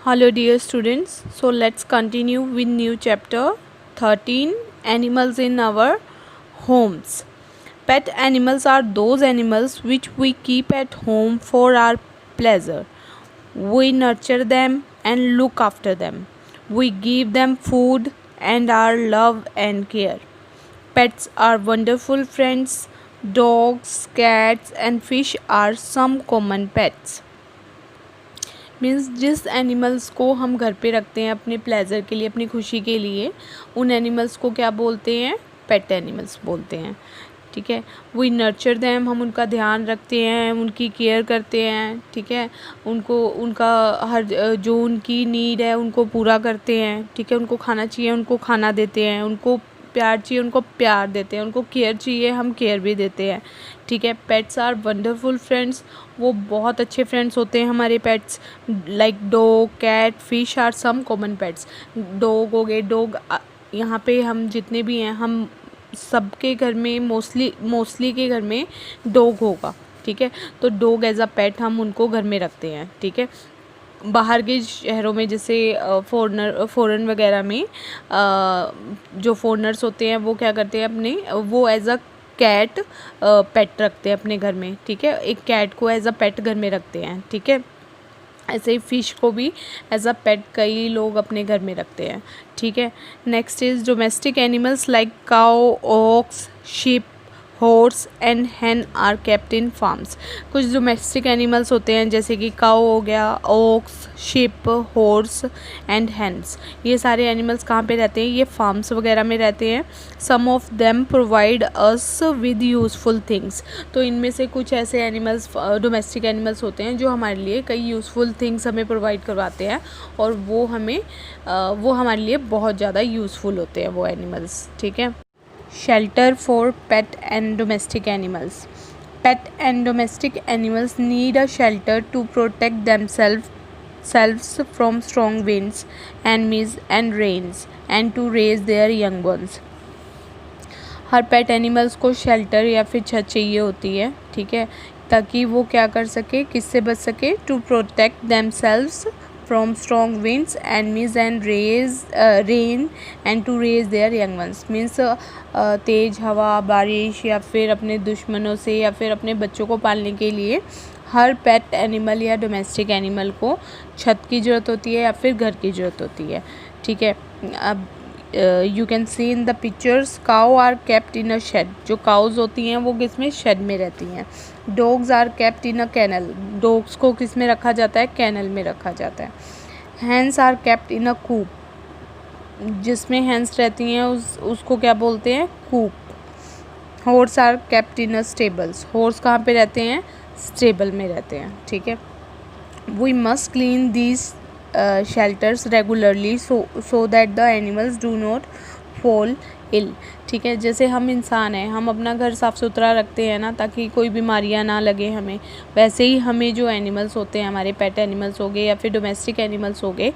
Hello dear students, so let's continue with new chapter 13, animals in our homes. Pet animals are those animals which we keep at home for our pleasure. We nurture them and look after them. We give them food and our love and care. Pets are wonderful friends. Dogs, cats and fish are some common pets. Means जिस animals को हम घर पे रखते हैं अपने pleasure के लिए, अपनी खुशी के लिए, उन एनिमल्स को क्या बोलते हैं? पेट एनिमल्स बोलते हैं. ठीक है. वी नर्चर दैम, हम उनका ध्यान रखते हैं, उनकी केयर करते हैं. ठीक है. उनको उनका हर जो उनकी नीड है उनको पूरा करते हैं. ठीक है. उनको खाना चाहिए उनको खाना देते हैं, उनको प्यार चाहिए उनको प्यार देते हैं, उनको केयर चाहिए हम केयर भी देते हैं. ठीक है. पेट्स आर वंडरफुल फ्रेंड्स, वो बहुत अच्छे फ्रेंड्स होते हैं हमारे pets. Like dog, cat, fish are some common pets. Dog हो गए, डॉग यहाँ पे हम जितने भी हैं हम सबके घर में मोस्टली के घर में डॉग होगा. ठीक है. तो डॉग एज अ पेट हम उनको घर में रखते हैं. ठीक है. बाहर के शहरों में जैसे फ़ॉरेन वगैरह में जो फॉरेनर्स होते हैं वो क्या करते हैं अपने वो एज अ कैट पेट रखते हैं अपने घर में. ठीक है. एक कैट को एज अ पेट घर में रखते हैं. ठीक है. ऐसे ही फ़िश को भी एज अ पेट कई लोग अपने घर में रखते हैं. ठीक है. Next is domestic animals like cow, ox, sheep, horse and hen are kept in farms. कुछ डोमेस्टिक एनिमल्स होते हैं जैसे कि काउ हो गया, ox, sheep, horse and hens. ये सारे एनिमल्स कहाँ पे रहते हैं? ये फार्म्स वगैरह में रहते हैं. Some of them provide us with useful things. तो इनमें से कुछ ऐसे एनिमल्स डोमेस्टिक एनिमल्स होते हैं जो हमारे लिए कई यूज़फुल थिंग्स हमें प्रोवाइड करवाते हैं और वो हमारे लिए बहुत ज़्यादा यूज़फुल होते हैं वो एनिमल्स. ठीक है. Shelter for pet and domestic animals. Pet and domestic animals need a shelter to protect themselves from strong winds, enemies and rains and to raise their young ones. Her pet animals को shelter या फिर छत चाहिए होती है. ठीक है. ताकि वो क्या कर सके, किससे बच सके? To protect themselves from strong winds, enemies and rain and to raise their young ones. Means तेज़ हवा, बारिश या फिर अपने दुश्मनों से या फिर अपने बच्चों को पालने के लिए हर पेट एनिमल या डोमेस्टिक एनिमल को छत की ज़रूरत होती है या फिर घर की ज़रूरत होती है. ठीक है. अब you can see in the pictures cow are kept in a shed. जो काउज होती हैं वो किस में? शेड में रहती हैं. Dogs are kept in a kennel. Dogs को किस में रखा जाता है? कैनल में रखा जाता है. Hens are kept in a coop. जिसमें हैंस रहती हैं उसको क्या बोलते हैं? Coop. Horse are kept in a stables. Horse कहाँ पे रहते हैं? स्टेबल में रहते हैं. ठीक है. We must clean these shelters regularly so that the animals do not fall ill. ठीक है. जैसे हम इंसान हैं, हम अपना घर साफ़ सुथरा रखते हैं ना ताकि कोई बीमारियां ना लगे हमें, वैसे ही हमें जो एनिमल्स होते हैं हमारे पेट एनिमल्स हो गए या फिर डोमेस्टिक एनिमल्स हो गए,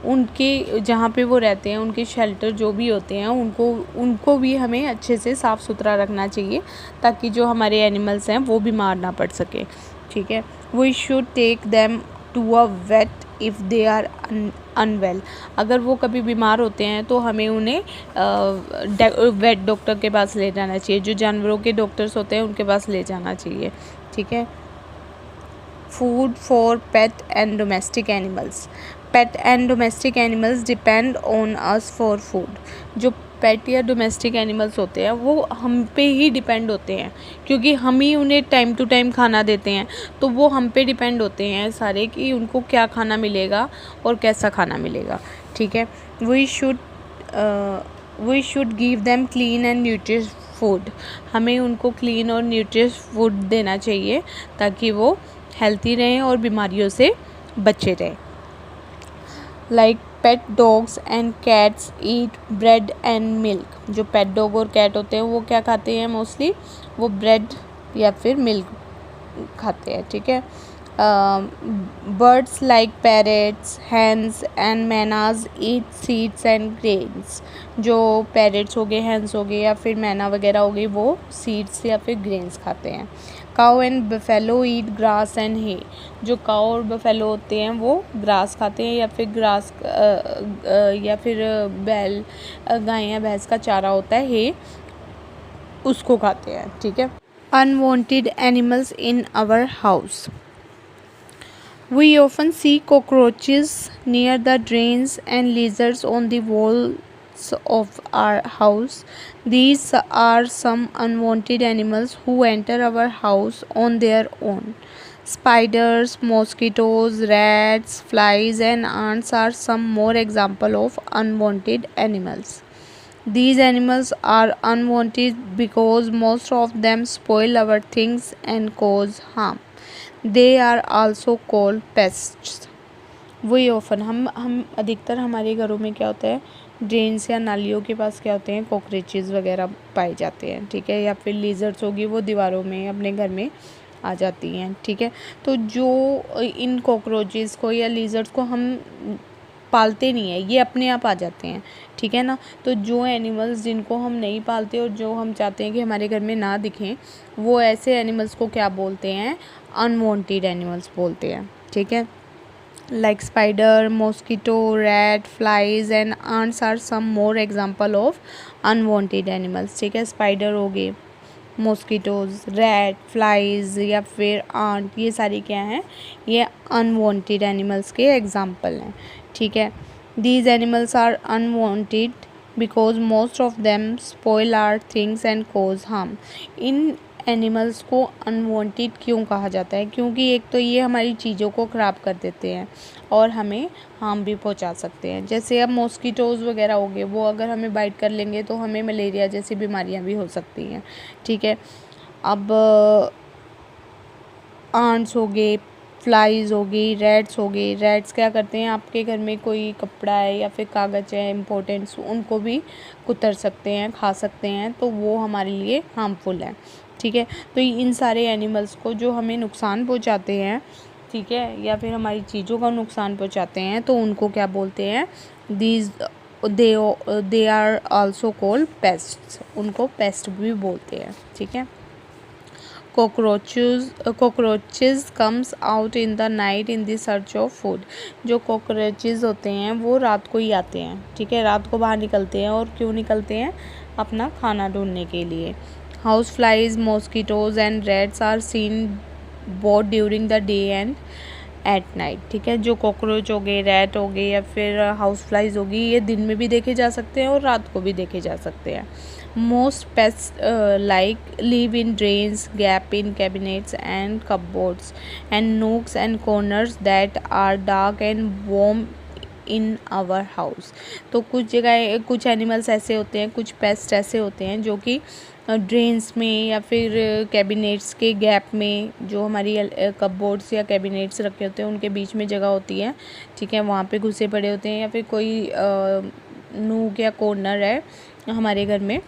उनके जहाँ पे वो रहते हैं उनके शेल्टर जो भी होते हैं उनको भी हमें अच्छे से साफ़ सुथरा रखना चाहिए ताकि जो हमारे एनिमल्स हैं वो बीमार ना पड़ सके. ठीक है. We should take them to a vet if they are unwell. अगर वो कभी बीमार होते हैं तो हमें उन्हें वेट डॉक्टर के पास ले जाना चाहिए. जो जानवरों के डॉक्टर्स होते हैं उनके पास ले जाना चाहिए. ठीक है. Food for pet and domestic animals. Pet and domestic animals depend on us for food. जो पेट या डोमेस्टिक एनिमल्स होते हैं वो हम पे ही डिपेंड होते हैं क्योंकि हम ही उन्हें टाइम टू टाइम खाना देते हैं. तो वो हम पे डिपेंड होते हैं सारे कि उनको क्या खाना मिलेगा और कैसा खाना मिलेगा. ठीक है. We should give them clean and nutritious food. हमें उनको क्लीन और न्यूट्रिश फूड देना चाहिए ताकि वो हेल्थी रहें और बीमारियों से बचे रहें. Like pet dogs and cats eat bread and milk. जो पेट डॉग और कैट होते हैं वो क्या खाते हैं? मोस्टली वो ब्रेड या फिर मिल्क खाते हैं. ठीक है. Birds like parrots, hens and मैनाज eat seeds and grains. जो पैरेट्स हो गए, hens हो गए या फिर मैना वगैरह हो गई, वो सीड्स या फिर ग्रेन्स खाते हैं. Cow and buffalo eat grass and hay. जो काउ और बफेलो होते हैं वो ग्रास खाते हैं या फिर ग्रास या फिर बैल गाय या भैंस का चारा होता है hay, उसको खाते हैं. ठीक है. Unwanted animals in our house. We often see cockroaches near the drains and lizards on the walls of our house. These are some unwanted animals who enter our house on their own. Spiders, mosquitoes, rats, flies, and ants are some more examples of unwanted animals. These animals are unwanted because most of them spoil our things and cause harm. They are also called pests. वही often हम अधिकतर हमारे घरों में क्या होता है, drains या नालियों के पास क्या होते हैं, कॉकरोचेस वगैरह पाए जाते हैं. ठीक है. या फिर लीजर्ड्स होगी, वो दीवारों में अपने घर में आ जाती हैं. ठीक है. तो जो इन कॉकरोचेस को या लीजर्ड्स को हम पालते नहीं है, ये अपने आप आ जाते हैं. ठीक है ना. तो जो एनिमल्स जिनको हम नहीं पालते और जो हम चाहते हैं कि हमारे घर में ना दिखें, वो ऐसे एनिमल्स को क्या बोलते हैं, अनवांटेड एनिमल्स बोलते हैं. ठीक है. Like spider, mosquito, rat, flies and ants are some more example of unwanted animals. ठीक है. स्पाइडर हो गए, मॉस्किटोज़, रैट, फ्लाइज या फिर आंट, ये सारी क्या हैं, ये अनवांटेड एनिमल्स के एग्जाम्पल हैं. ठीक है. These animals are unwanted because most of them spoil our things and cause harm. इन एनिमल्स को अनवांटेड क्यों कहा जाता है, क्योंकि एक तो ये हमारी चीज़ों को ख़राब कर देते हैं और हमें हार्म भी पहुंचा सकते हैं. जैसे अब मॉस्किटोज़ वगैरह हो गए, वो अगर हमें बाइट कर लेंगे तो हमें मलेरिया जैसी बीमारियां भी हो सकती हैं. ठीक है. अब आंट्स हो गए, फ्लाइज हो गई, रैट्स हो गई. रैट्स क्या करते हैं, आपके घर में कोई कपड़ा है या फिर कागज़ है इम्पोर्टेंट्स, उनको भी कुतर सकते हैं, खा सकते हैं, तो वो हमारे लिए हार्मफुल है. ठीक है. तो इन सारे एनिमल्स को जो हमें नुकसान पहुंचाते हैं, ठीक है, या फिर हमारी चीज़ों का नुकसान पहुंचाते हैं, तो उनको क्या बोलते हैं, these they are also called pests. उनको पेस्ट भी बोलते हैं. ठीक है. cockroaches comes out in the night in the search of food. जो cockroaches होते हैं वो रात को ही आते हैं. ठीक है. रात को बाहर निकलते हैं. और क्यों निकलते हैं, अपना खाना ढूंढने के लिए. House flies, mosquitoes and rats are seen both during the day and at night. ठीक है. जो कॉकरोच हो गए, रैट हो गए या फिर हाउस फ्लाइज होगी, ये दिन में भी देखे जा सकते हैं और रात को भी देखे जा सकते हैं. Most pests live in drains, gap in cabinets and cupboards, and nooks and corners that are dark and warm in our house. तो कुछ जगह कुछ एनिमल्स ऐसे होते हैं, कुछ पेस्ट ऐसे होते हैं जो कि ड्रेन्स में या फिर कैबिनेट्स के गैप में, जो हमारी कपबोर्ड्स या कैबिनेट्स रखे होते हैं उनके बीच में जगह होती है. ठीक है. वहाँ पे घुसे पड़े होते हैं, या फिर कोई नूक या कॉर्नर है हमारे घर में.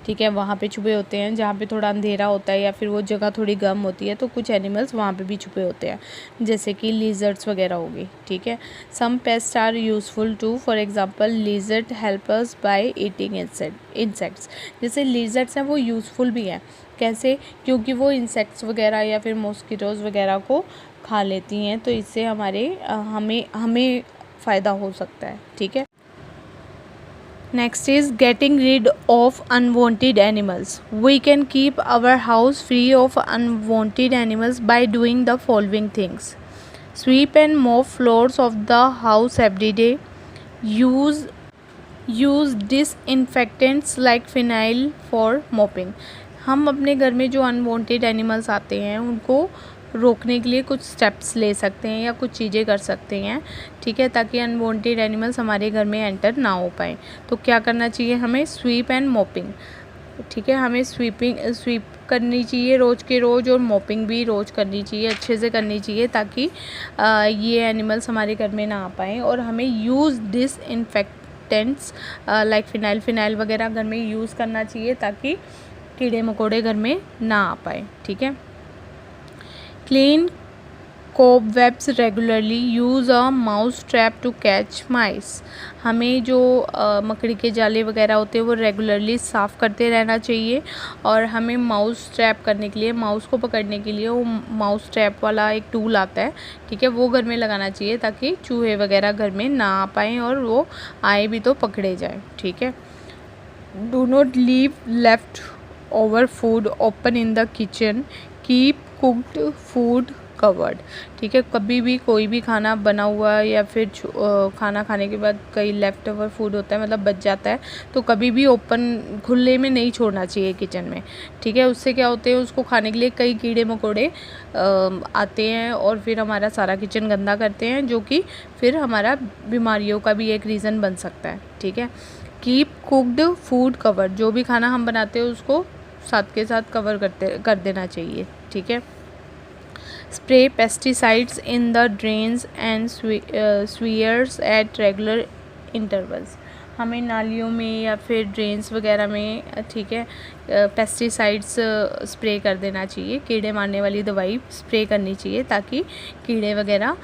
ठीक है. वहाँ पे छुपे होते हैं, जहाँ पे थोड़ा अंधेरा होता है या फिर वो जगह थोड़ी गर्म होती है, तो कुछ एनिमल्स वहाँ पे भी छुपे होते हैं, जैसे कि लिजर्ड्स वगैरह हो गई. ठीक है. Some pest are useful too. For example lizard help us by eating insects. जैसे लिजर्ड्स हैं वो यूज़फुल भी हैं. कैसे, क्योंकि वो इंसेक्ट्स वगैरह या फिर मॉस्किटोज़ वगैरह को खा लेती हैं, तो इससे हमें फ़ायदा हो सकता है. ठीक है. Next is getting rid of unwanted animals. We can keep our house free of unwanted animals by doing the following things. Sweep and mop floors of the house every day. Use disinfectants like phenyl for mopping. हम अपने घर में जो unwanted animals आते हैं उनको रोकने के लिए कुछ स्टेप्स ले सकते हैं या कुछ चीज़ें कर सकते हैं. ठीक है. ताकि अनवांटेड एनिमल्स हमारे घर में एंटर ना हो पाए. तो क्या करना चाहिए हमें, स्वीप एंड मोपिंग. ठीक है. हमें स्वीप करनी चाहिए रोज़ के रोज़, और मोपिंग भी रोज़ करनी चाहिए, अच्छे से करनी चाहिए, ताकि ये एनिमल्स हमारे घर में ना आ पाएँ. और हमें यूज़ डिसइंफेक्टेंट्स लाइक फिनाइल वगैरह घर में यूज़ करना चाहिए, ताकि कीड़े मकोड़े घर में ना आ पाए. ठीक है. Clean cobwebs regularly use a mouse trap to catch mice. हमें जो मकड़ी के जाले वगैरह होते हैं वो रेगुलरली साफ़ करते रहना चाहिए, और हमें माउस ट्रैप करने के लिए, माउस को पकड़ने के लिए वो माउस ट्रैप वाला एक टूल आता है, ठीक है, वो घर में लगाना चाहिए ताकि चूहे वगैरह घर में ना आ पाएँ और वो आए भी तो पकड़े जाएँ, ठीक है। Do not leave left over food open in the kitchen, keep cooked food covered, ठीक है। कभी भी कोई भी खाना बना हुआ या फिर खाना खाने के बाद कई लेफ्ट ओवर फूड होता है, मतलब बच जाता है, तो कभी भी ओपन खुले में नहीं छोड़ना चाहिए किचन में, ठीक है। उससे क्या होते हैं, उसको खाने के लिए कई कीड़े मकोड़े आते हैं और फिर हमारा सारा किचन गंदा करते हैं, जो कि फिर हमारा बीमारियों का भी एक रीज़न बन सकता है, ठीक है। कीप कुक्ड फूड कवर, जो भी खाना हम बनाते हैं उसको साथ के साथ कवर कर देना चाहिए, ठीक है। Spray pesticides in the drains and sewers at regular intervals. हमें नालियों में या फिर ड्रेन्स वगैरह में, ठीक है, पेस्टिसाइड्स स्प्रे कर देना चाहिए, कीड़े मारने वाली दवाई स्प्रे करनी चाहिए ताकि कीड़े वगैरह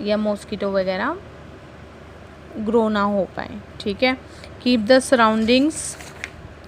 या मॉस्किटो वगैरह ग्रो ना हो पाए, ठीक है। Keep the surroundings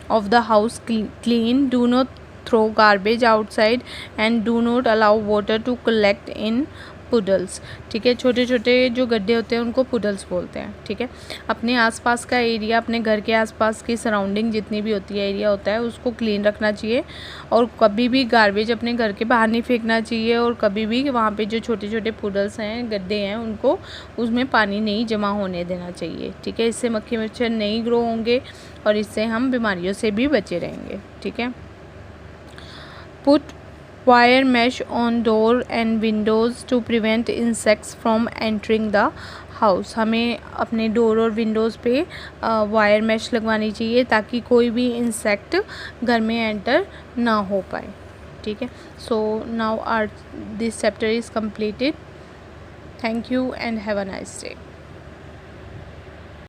of the house clean, do not throw garbage outside and do not allow water to collect in poodles, ठीक है। छोटे छोटे जो गड्ढे होते हैं उनको पुडल्स बोलते हैं, ठीक है। अपने आसपास का एरिया, अपने घर के आसपास की सराउंडिंग जितनी भी होती है, एरिया होता है, उसको क्लीन रखना चाहिए, और कभी भी गार्बेज अपने घर के बाहर नहीं फेंकना चाहिए, और कभी भी वहाँ पे जो छोटे छोटे पुडल्स हैं, गड्ढे हैं, उनको उसमें पानी नहीं जमा होने देना चाहिए, ठीक है। इससे मक्खी मच्छर नहीं ग्रो होंगे और इससे हम बीमारियों से भी बचे रहेंगे, ठीक है। Put wire mesh on door and Windows to prevent insects from entering the house. हमें अपने डोर और विंडोज़ पे वायर मैश लगवानी चाहिए ताकि कोई भी इंसेक्ट घर में एंटर ना हो पाए, ठीक है। So now this chapter is completed. Thank you and have a nice day.